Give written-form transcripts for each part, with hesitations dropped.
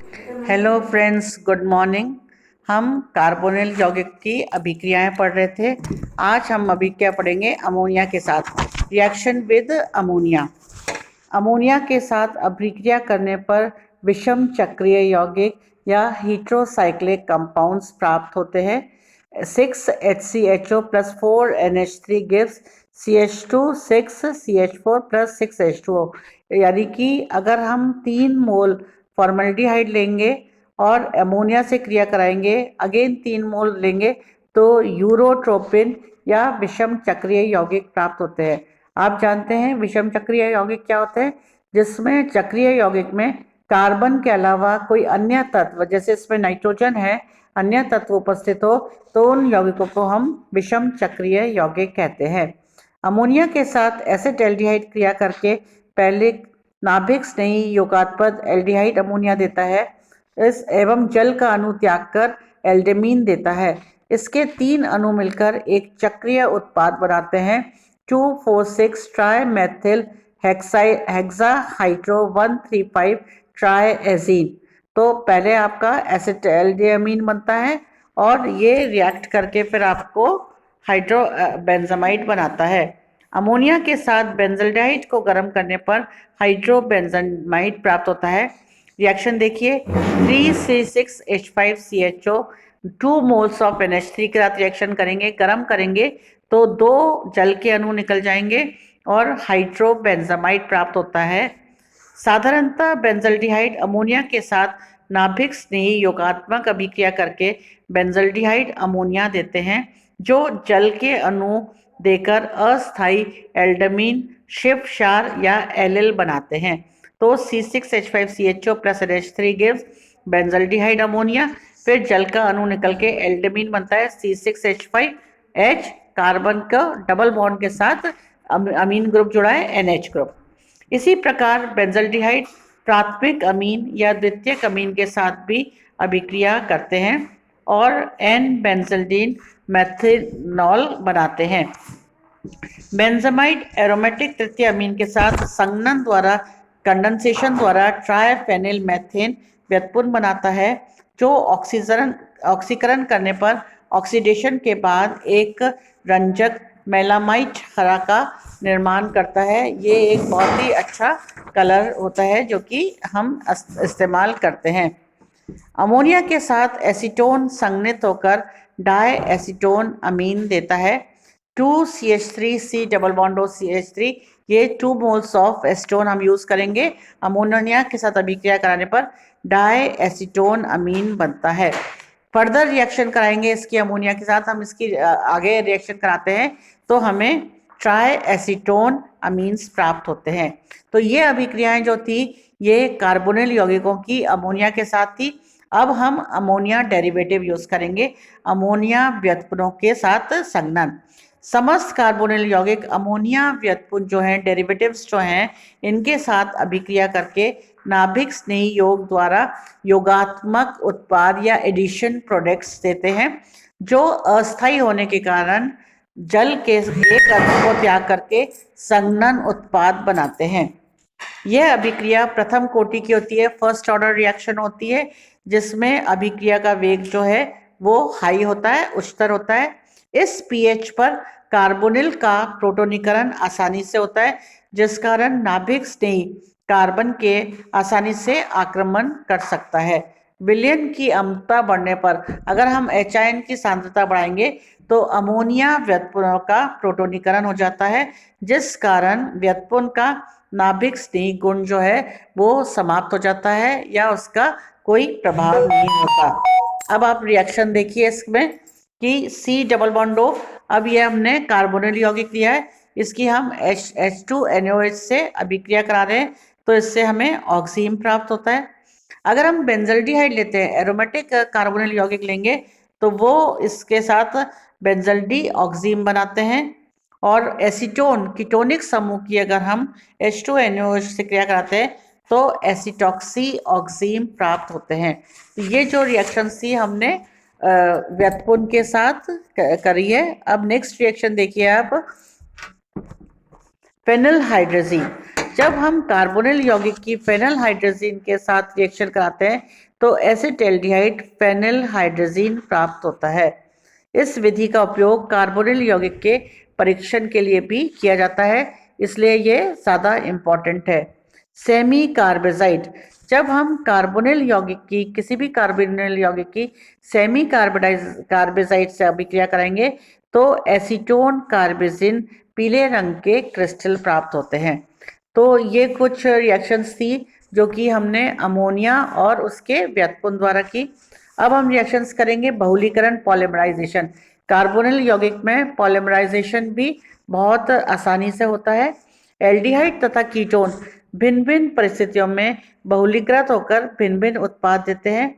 Hello friends, good morning. हम carbonyl यौगिक की अभिक्रियाएं पढ़ रहे थे। आज हम अभिक्रिया पढ़ेंगे अमोनिया के साथ। Reaction with ammonia. अमोनिया के साथ अभिक्रिया करने पर विषम चक्रीय यौगिक या हेटेरोसाइक्लिक कंपाउंड्स प्राप्त होते हैं। 6HCHO plus 4NH3 gives CH2 6CH4 plus 6H2O। यानी कि अगर हम 3 मोल फॉर्मल्डिहाइड लेंगे और अमोनिया से क्रिया कराएंगे, अगेन 3 मोल लेंगे तो यूरोट्रोपिन या विषम चक्रीय यौगिक प्राप्त होते हैं। आप जानते हैं विषम चक्रीय यौगिक क्या होते हैं, जिसमें चक्रीय यौगिक में कार्बन के अलावा कोई अन्य तत्व, जैसे इसमें नाइट्रोजन है, अन्य तत्व उपस्थित हो तो उन यौगिकों को हम विषम चक्रीय यौगिक कहते हैं। अमोनिया के साथ एसिटाल्डिहाइड क्रिया करके पहले नाभिक स्नेही योगात्मक एल्डिहाइड अमोनिया देता है इस एवं जल का अणु त्याग कर एल्डेमीन देता है। इसके 3 अणु मिलकर एक चक्रीय उत्पाद बनाते हैं 2,4,6 ट्राई मेथिल हेक्साहाइड्रो 1,3,5 ट्राइएजीन। तो पहले आपका एसिटाल्डिहाइड बनता है और ये रिएक्ट करके फिर आपको हाइड्रोबेंजामाइड बनाता है। अमोनिया के साथ बेंजल्डिहाइड को गर्म करने पर हाइड्रोबेंजामाइड प्राप्त होता है। रिएक्शन देखिए, 3C6H5CHO 2 मोल्स ऑफ NH3 के साथ रिएक्शन करेंगे, गर्म करेंगे तो 2 जल के अणु निकल जाएंगे और हाइड्रोबेंजामाइड प्राप्त होता है। साधारणतः बेंजल्डिहाइड अमोनिया के साथ नाभिक स्नेही योगात्मक अभिक्रिया करके बेंजल्डिहाइड अमोनिया देते हैं, जो जल के अणु देकर अस्थायी एल्डमीन, शिफ्ट क्षार या एलिल बनाते हैं। तो C6H5CHO plus NH3 gives benzaldehyde ammonia, फिर जल का अणु निकल के एल्डमीन बनता है C6H5H, कार्बन का डबल बॉन्ड के साथ अमीन ग्रुप जुड़ा है NH ग्रुप। इसी प्रकार बेंजल्डिहाइड प्राथमिक अमीन या द्वितीयक अमीन के साथ भी अभिक्रिया करते हैं और एन बेंजल्डीन मेथिनॉल बनाते हैं। बेंजामाइड एरोमेटिक तृतीय अमीन के साथ संघनन द्वारा कंडेंसेशन द्वारा ट्राइफेनिल मेथेन व्युत्पन्न बनाता है, जो ऑक्सीकरण करने पर ऑक्सीडेशन के बाद एक रंजक मेलामाइट हरा का निर्माण करता है। ये एक बहुत ही अच्छा कलर होता है जो कि हम इस्तेमाल करते हैं। अमोनिया के साथ एसीटोन संघनित होकर डाई एसीटोन अमीन देता है 2CH3C double bond O CH3। ये 2 मोल्स ऑफ एसीटोन हम यूज करेंगे। अमोनिया के साथ अभिक्रिया कराने पर डाई एसीटोन अमीन बनता है। फर्दर रिएक्शन कराएंगे इसकी अमोनिया के साथ, हम इसकी आगे रिएक्शन कराते हैं तो हमें ट्राई एसीटोन अमीन्स प्राप्त होते हैं। तो ये अभिक्रियाएं जो थी ये कार्बोनिल यौगिकों की अमोनिया के साथ थी। अब हम अमोनिया डेरिवेटिव यूज करेंगे, अमोनिया व्युत्पन्नों के साथ संघनन। समस्त कार्बोनिल यौगिक अमोनिया व्युत्पन्न जो हैं, डेरिवेटिव्स जो हैं, इनके साथ अभिक्रिया करके नाभिक स्नेही योग द्वारा योगात्मक उत्पाद या एडिशन प्रोडक्ट्स देते हैं, जो अस्थायी होने के कारण जल के एक अणु को त्याग करके संघनन उत्पाद बनाते हैं। यह अभिक्रिया प्रथम कोटि की होती है, फर्स्ट ऑर्डर रिएक्शन होती है, जिसमें अभिक्रिया का वेग जो है वो हाई होता है, उच्चतर होता है। इस पीएच पर कार्बोनिल का प्रोटोनीकरण आसानी से होता है, जिस कारण नाभिक स्नेही कार्बन के आसानी से आक्रमण कर सकता है। विलयन की अम्लता बढ़ने पर अगर हम HIN की सांद्रता बढ़ाएंगे तो अमोनिया व्युत्पन्न का प्रोटोनीकरण हो जाता है, जिस कारण व्युत्पन्न का नाभिक स्नेही गुण जो है वो समाप्त हो जाता है या उसका कोई प्रभाव नहीं होता। अब आप रिएक्शन देखिए इसमें कि C डबल बॉन्ड O, अब ये हमने कार्बोनिल यौगिक लिया है, इसकी हम H2NOH से अभिक्रिया करा रहे हैं तो इससे हमें ऑक्सीन प्राप्त होता है। अगर हम बेंजल्डिहाइड लेते हैं, एरोमेटिक कार्बोनिल यौगिक लेंगे तो वो इसके साथ बेंजल्डी ऑक्सीन बनाते हैं और एसीटोन कीटोनिक समूह की अगर हम H2NOH से क्रिया कराते हैं तो एसीटॉक्सी ऑक्सीन प्राप्त होते हैं। तो ये जो रिएक्शन थी हमने व्युत्पन्न के साथ करी है। अब नेक्स्ट रिएक्शन देखिए आप, फेनिल हाइड्रोजीन। जब हम कार्बोनिल यौगिक की फेनल हाइड्रोजीन के साथ रिएक्शन कराते हैं तो एसिटाल्डिहाइड फेनल हाइड्रोजीन प्राप्त होता है। इस विधि का उपयोग कार्बोनिल यौगिक के परीक्षण के लिए भी किया जाता है, इसलिए ये ज़्यादा इम्पॉर्टेंट है। सेमी कार्बेजाइड, जब हम कार्बोनिल यौगिक की किसी भी कार्बोनिल यौगिक की सेमी कार्बेजाइड से अभिक्रिया कराएंगे तो एसीटोन कार्बेजिन पीले रंग के क्रिस्टल प्राप्त होते हैं। तो ये कुछ रिएक्शंस थी जो कि हमने अमोनिया और उसके व्युत्पन्न द्वारा की। अब हम रिएक्शंस करेंगे बहुलीकरण पॉलीमराइजेशन। कार्बोनिल यौगिक में पॉलीमराइजेशन भी बहुत आसानी से होता है। एल्डिहाइड तथा कीटोन भिन्न भिन्न परिस्थितियों में बहुलीकृत होकर भिन्न भिन्न उत्पाद देते हैं।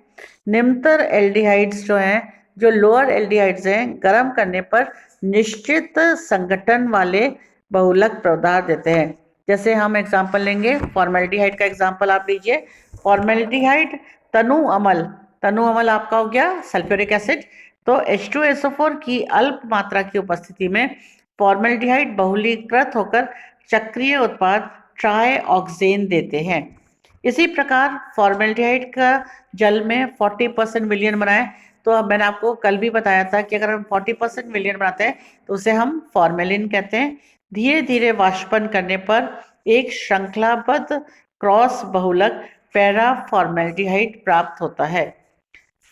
निम्नतर एल्डिहाइड्स जो हैं, जो लोअर एल्डिहाइड्स हैं, गर्म करने पर निश्चित संगठन वाले बहुलक पदार्थ देते हैं। जैसे हम एग्जाम्पल लेंगे, फॉर्मेल्डिहाइड का एग्जाम्पल आप लीजिए। फॉर्मेल्डिहाइड तनु अमल आपका हो गया सल्फ्यूरिक एसिड। तो H2SO4 की अल्प मात्रा की उपस्थिति में फॉर्मेल्डिहाइड बहुलीकृत होकर चक्रीय उत्पाद ट्राइऑक्सेन देते हैं। इसी प्रकार फॉर्मेल्डिहाइड का जल में 40% विलयन बनाए, तो अब मैंने आपको कल भी बताया था कि अगर हम 40% विलयन बनाते हैं तो उसे हम फॉर्मेलिन कहते हैं। धीरे धीरे वाष्पन करने पर एक श्रृंखलाबद्ध क्रॉस बहुलक पैरा फॉर्मेल्डिहाइड प्राप्त होता है।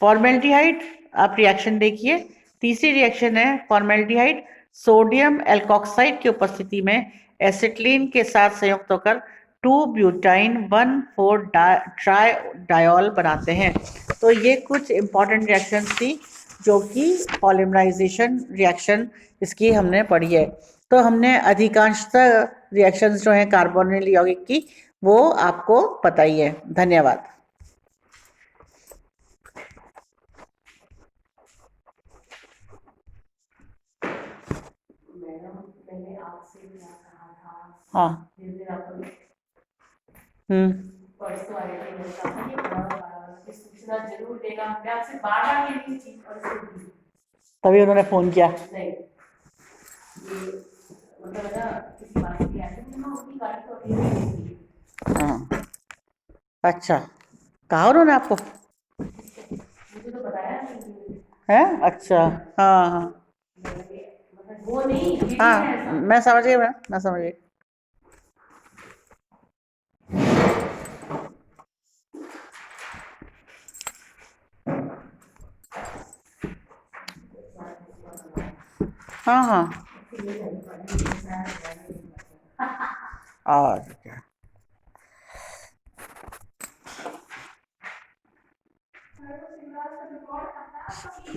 फॉर्मेल्डिहाइड, आप रिएक्शन देखिए। तीसरी रिएक्शन है फॉर्मेल्डिहाइड सोडियम एल्कोक्साइड की उपस्थिति में एसिटिलीन के साथ संयुक्त होकर 2 ब्यूटाइन 1,4 ट्राइडायोल बनाते हैं। तो ये कुछ इंपॉर्टेंट रिएक्शन थी जो कि पॉलीमराइजेशन रिएक्शन इसकी हमने पढ़ी है। तो हमने अधिकांशतः रिएक्शंस जो हैं कार्बोनिल यौगिक की वो आपको बताई है। धन्यवाद। हाँ। परसों आए थे, मैंने कहा कि इस सूचना जरूर देगा, मैं आपसे बार बार ये चीज परसों दी, तभी उन्होंने फोन किया। नहीं, ये मतलब ना किसी बात की आती है ना, उसकी गाड़ी तो अभी नहीं। हाँ, अच्छा, कहा उन्होंने आपको? मुझे तो बताया नहीं है। अच्छा, हाँ हाँ, मतलब वो नहीं, हाँ मैं समझ गई, मैं समझ गई। हाँ हाँ, और क्या